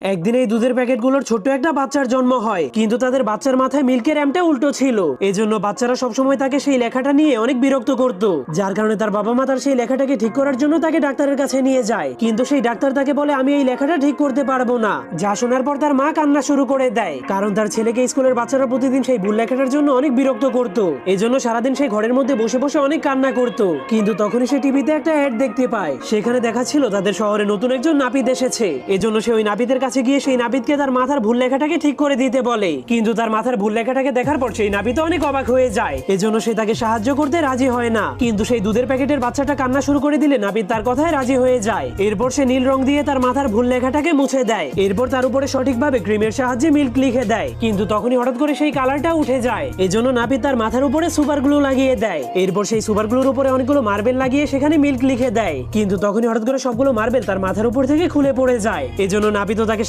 একদিন এই দুধের প্যাকেটগুলোর ছোট্ট একটা বাচ্চার জন্ম হয়, কিন্তু তাদের বাচ্চার মাথায় মিল্কের অ্যাম্পটা উল্টো ছিল। এজন্য বাচ্চারা সবসময় তাকে সেই লেখাটা নিয়ে অনেক বিরক্ত করত, যার কারণে তার বাবা মা তার সেই লেখাটাকে ঠিক করার জন্য তাকে ডাক্তারের কাছে নিয়ে যায়। কিন্তু সেই ডাক্তার তাকে বলে, আমি এই লেখাটা ঠিক করতে পারবো না। যা শোনার পর তার মা কান্না শুরু করে দেয়, কারণ তার ছেলেকে স্কুলের বাচ্চারা প্রতিদিন সেই ভুল লেখাটার জন্য অনেক বিরক্ত করত। এজন্য সারাদিন সেই ঘরের মধ্যে বসে বসে অনেক কান্না করত। কিন্তু তখনই সে টিভিতে একটা অ্যাড দেখতে পায়, সেখানে দেখাচ্ছিল তাদের শহরে নতুন একজন নাপিত এসেছে। এজন্য সে ওই নাপিতের কাছে গিয়ে সেই নাপিতকে তার মাথার ভুল লেখাটাকে ঠিক করে দিতে বলে। কিন্তু তার মাথার ভুল লেখাটাকে দেখার পর সেই নাপিত অনেক অবাক হয়ে যায়। এজন্য সে তাকে সাহায্য করতে রাজি হয় না। কিন্তু সেই দুধের প্যাকেটের বাচ্চাটা কান্না শুরু করে দিলে নাপিত তার কথায় রাজি হয়ে যায়। এরপর সে নীল রং দিয়ে তার মাথার ভুল লেখাটাকে মুছে দেয়। এরপর তার উপরে সঠিকভাবে ক্রিমের সাহায্যে মিল্ক লিখে দেয়। কিন্তু তখনই হঠাৎ করে সেই কালারটা উঠে যায়। এজন্য নাপিত তার মাথার উপরে সুপার গ্লু লাগিয়ে দেয়। এরপর সেই সুপার গ্লুর উপরে অনেকগুলো মার্বেল লাগিয়ে সেখানে মিল্ক লিখে দেয়। কিন্তু তখনই হঠাৎ করে সবগুলো মার্বেল তার মাথার উপর থেকে খুলে পড়ে যায়। এজন্য নাপিত তাকে